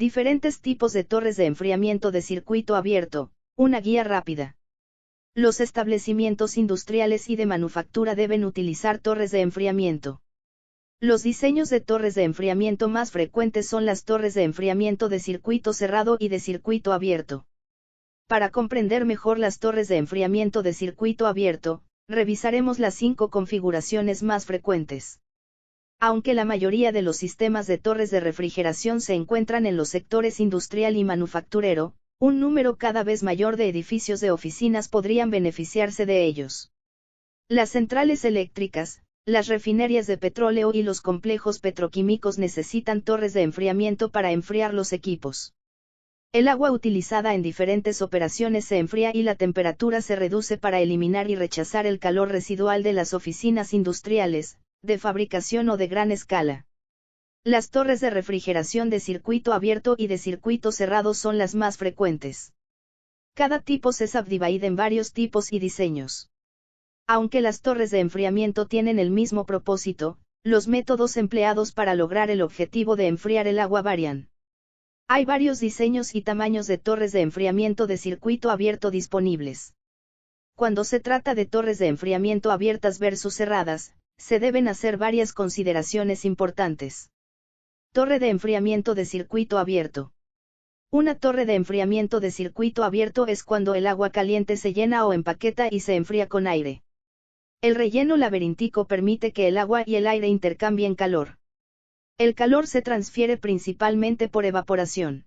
Diferentes tipos de torres de enfriamiento de circuito abierto, una guía rápida. Los establecimientos industriales y de manufactura deben utilizar torres de enfriamiento. Los diseños de torres de enfriamiento más frecuentes son las torres de enfriamiento de circuito cerrado y de circuito abierto. Para comprender mejor las torres de enfriamiento de circuito abierto, revisaremos las 5 configuraciones más frecuentes. Aunque la mayoría de los sistemas de torres de refrigeración se encuentran en los sectores industrial y manufacturero, un número cada vez mayor de edificios de oficinas podrían beneficiarse de ellos. Las centrales eléctricas, las refinerías de petróleo y los complejos petroquímicos necesitan torres de enfriamiento para enfriar los equipos. El agua utilizada en diferentes operaciones se enfría y la temperatura se reduce para eliminar y rechazar el calor residual de las oficinas industriales, de fabricación o de gran escala. Las torres de refrigeración de circuito abierto y de circuito cerrado son las más frecuentes. Cada tipo se subdivide en varios tipos y diseños. Aunque las torres de enfriamiento tienen el mismo propósito, los métodos empleados para lograr el objetivo de enfriar el agua varían. Hay varios diseños y tamaños de torres de enfriamiento de circuito abierto disponibles. Cuando se trata de torres de enfriamiento abiertas versus cerradas, se deben hacer varias consideraciones importantes. Torre de enfriamiento de circuito abierto. Una torre de enfriamiento de circuito abierto es cuando el agua caliente se llena o empaqueta y se enfría con aire. El relleno laberíntico permite que el agua y el aire intercambien calor. El calor se transfiere principalmente por evaporación.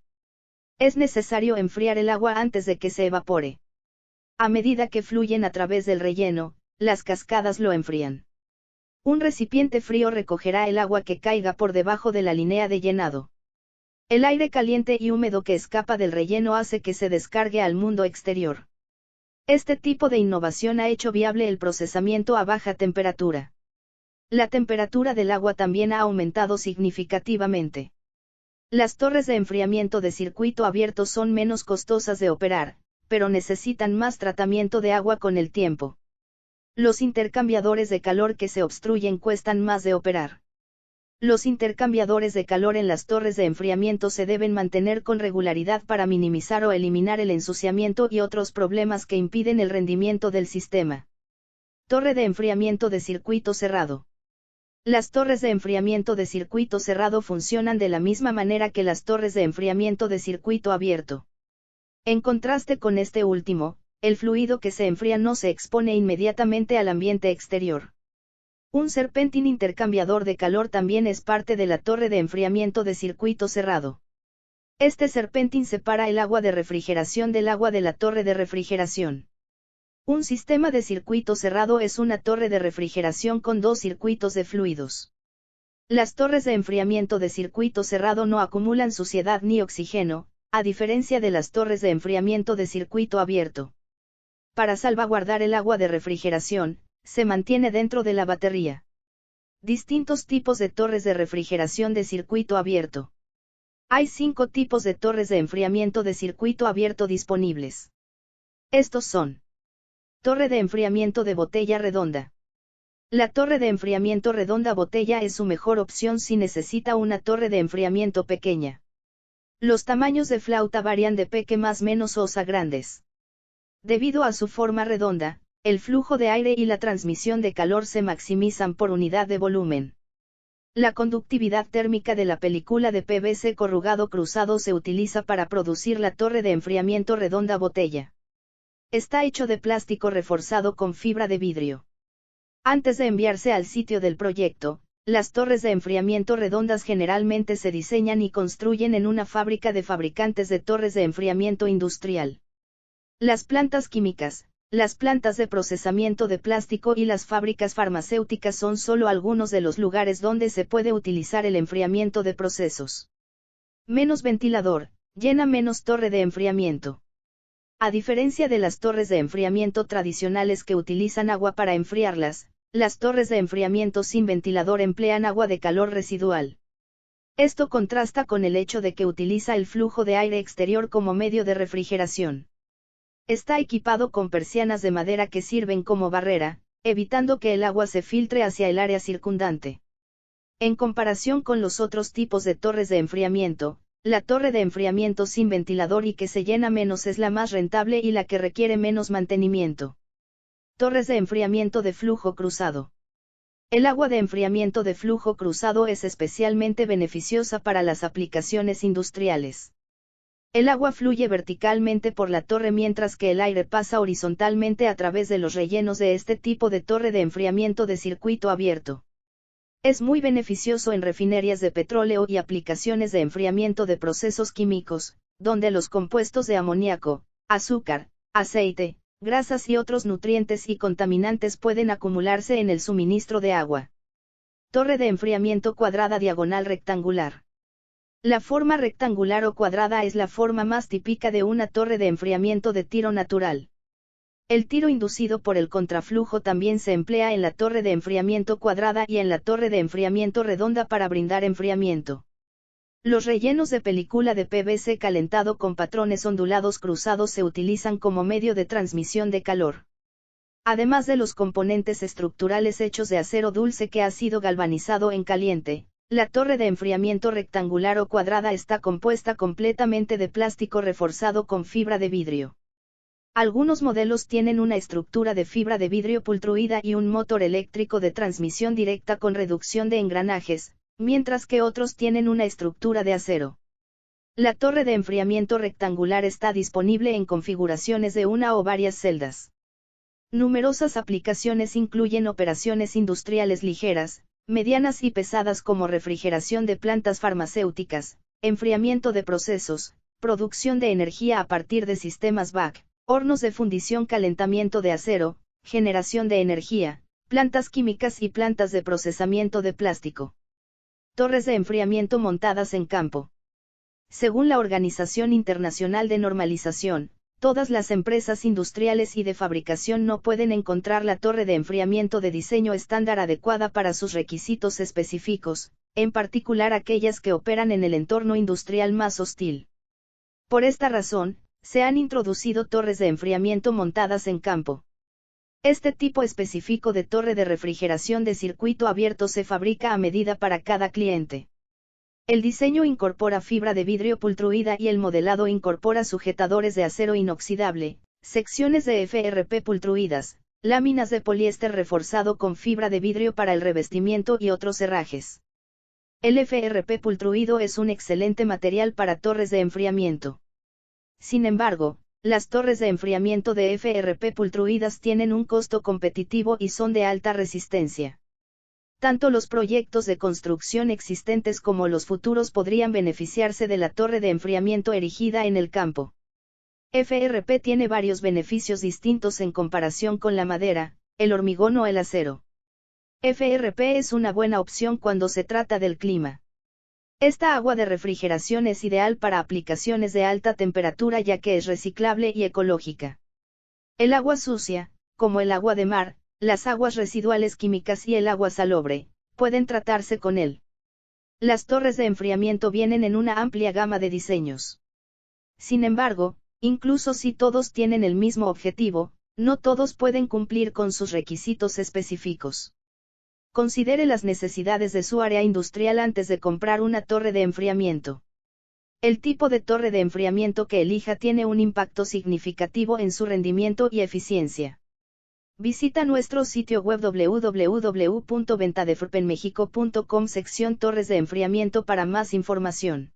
Es necesario enfriar el agua antes de que se evapore. A medida que fluyen a través del relleno, las cascadas lo enfrían. Un recipiente frío recogerá el agua que caiga por debajo de la línea de llenado. El aire caliente y húmedo que escapa del relleno hace que se descargue al mundo exterior. Este tipo de innovación ha hecho viable el procesamiento a baja temperatura. La temperatura del agua también ha aumentado significativamente. Las torres de enfriamiento de circuito abierto son menos costosas de operar, pero necesitan más tratamiento de agua con el tiempo. Los intercambiadores de calor que se obstruyen cuestan más de operar. Los intercambiadores de calor en las torres de enfriamiento se deben mantener con regularidad para minimizar o eliminar el ensuciamiento y otros problemas que impiden el rendimiento del sistema. Torre de enfriamiento de circuito cerrado. Las torres de enfriamiento de circuito cerrado funcionan de la misma manera que las torres de enfriamiento de circuito abierto. En contraste con este último, el fluido que se enfría no se expone inmediatamente al ambiente exterior. Un serpentín intercambiador de calor también es parte de la torre de enfriamiento de circuito cerrado. Este serpentín separa el agua de refrigeración del agua de la torre de refrigeración. Un sistema de circuito cerrado es una torre de refrigeración con dos circuitos de fluidos. Las torres de enfriamiento de circuito cerrado no acumulan suciedad ni oxígeno, a diferencia de las torres de enfriamiento de circuito abierto. Para salvaguardar el agua de refrigeración, se mantiene dentro de la batería. Distintos tipos de torres de refrigeración de circuito abierto. Hay 5 tipos de torres de enfriamiento de circuito abierto disponibles. Estos son: torre de enfriamiento de botella redonda. La torre de enfriamiento redonda botella es su mejor opción si necesita una torre de enfriamiento pequeña. Los tamaños de flauta varían de pequeñas o a grandes. Debido a su forma redonda, el flujo de aire y la transmisión de calor se maximizan por unidad de volumen. La conductividad térmica de la película de PVC corrugado cruzado se utiliza para producir la torre de enfriamiento redonda botella. Está hecho de plástico reforzado con fibra de vidrio. Antes de enviarse al sitio del proyecto, las torres de enfriamiento redondas generalmente se diseñan y construyen en una fábrica de fabricantes de torres de enfriamiento industrial. Las plantas químicas, las plantas de procesamiento de plástico y las fábricas farmacéuticas son solo algunos de los lugares donde se puede utilizar el enfriamiento de procesos. Menos ventilador, llena menos torre de enfriamiento. A diferencia de las torres de enfriamiento tradicionales que utilizan agua para enfriarlas, las torres de enfriamiento sin ventilador emplean agua de calor residual. Esto contrasta con el hecho de que utiliza el flujo de aire exterior como medio de refrigeración. Está equipado con persianas de madera que sirven como barrera, evitando que el agua se filtre hacia el área circundante. En comparación con los otros tipos de torres de enfriamiento, La torre de enfriamiento sin ventilador y que se llena menos es la más rentable y la que requiere menos mantenimiento. Torres de enfriamiento de flujo cruzado. El agua de enfriamiento de flujo cruzado es especialmente beneficiosa para las aplicaciones industriales. El agua fluye verticalmente por la torre mientras que el aire pasa horizontalmente a través de los rellenos de este tipo de torre de enfriamiento de circuito abierto. Es muy beneficioso en refinerías de petróleo y aplicaciones de enfriamiento de procesos químicos, donde los compuestos de amoníaco, azúcar, aceite, grasas y otros nutrientes y contaminantes pueden acumularse en el suministro de agua. Torre de enfriamiento cuadrada diagonal rectangular. La forma rectangular o cuadrada es la forma más típica de una torre de enfriamiento de tiro natural. El tiro inducido por el contraflujo también se emplea en la torre de enfriamiento cuadrada y en la torre de enfriamiento redonda para brindar enfriamiento. Los rellenos de película de PVC calentado con patrones ondulados cruzados se utilizan como medio de transmisión de calor. Además de los componentes estructurales hechos de acero dulce que ha sido galvanizado en caliente, la torre de enfriamiento rectangular o cuadrada está compuesta completamente de plástico reforzado con fibra de vidrio. Algunos modelos tienen una estructura de fibra de vidrio pultruida y un motor eléctrico de transmisión directa con reducción de engranajes, mientras que otros tienen una estructura de acero. La torre de enfriamiento rectangular está disponible en configuraciones de una o varias celdas. Numerosas aplicaciones incluyen operaciones industriales ligeras, medianas y pesadas como refrigeración de plantas farmacéuticas, enfriamiento de procesos, producción de energía a partir de sistemas BAC, hornos de fundición, calentamiento de acero, generación de energía, plantas químicas y plantas de procesamiento de plástico. Torres de enfriamiento montadas en campo. Según la Organización Internacional de Normalización, todas las empresas industriales y de fabricación no pueden encontrar la torre de enfriamiento de diseño estándar adecuada para sus requisitos específicos, en particular aquellas que operan en el entorno industrial más hostil. Por esta razón, se han introducido torres de enfriamiento montadas en campo. Este tipo específico de torre de refrigeración de circuito abierto se fabrica a medida para cada cliente. El diseño incorpora fibra de vidrio pultruida y el modelado incorpora sujetadores de acero inoxidable, secciones de FRP pultruidas, láminas de poliéster reforzado con fibra de vidrio para el revestimiento y otros herrajes. El FRP pultruido es un excelente material para torres de enfriamiento. Sin embargo, las torres de enfriamiento de FRP pultruidas tienen un costo competitivo y son de alta resistencia. Tanto los proyectos de construcción existentes como los futuros podrían beneficiarse de la torre de enfriamiento erigida en el campo. FRP tiene varios beneficios distintos en comparación con la madera, el hormigón o el acero. FRP es una buena opción cuando se trata del clima. Esta agua de refrigeración es ideal para aplicaciones de alta temperatura ya que es reciclable y ecológica. El agua sucia, como el agua de mar, las aguas residuales químicas y el agua salobre, pueden tratarse con él. Las torres de enfriamiento vienen en una amplia gama de diseños. Sin embargo, incluso si todos tienen el mismo objetivo, no todos pueden cumplir con sus requisitos específicos. Considere las necesidades de su área industrial antes de comprar una torre de enfriamiento. El tipo de torre de enfriamiento que elija tiene un impacto significativo en su rendimiento y eficiencia. Visita nuestro sitio web www.ventadefrpenmexico.com sección Torres de enfriamiento para más información.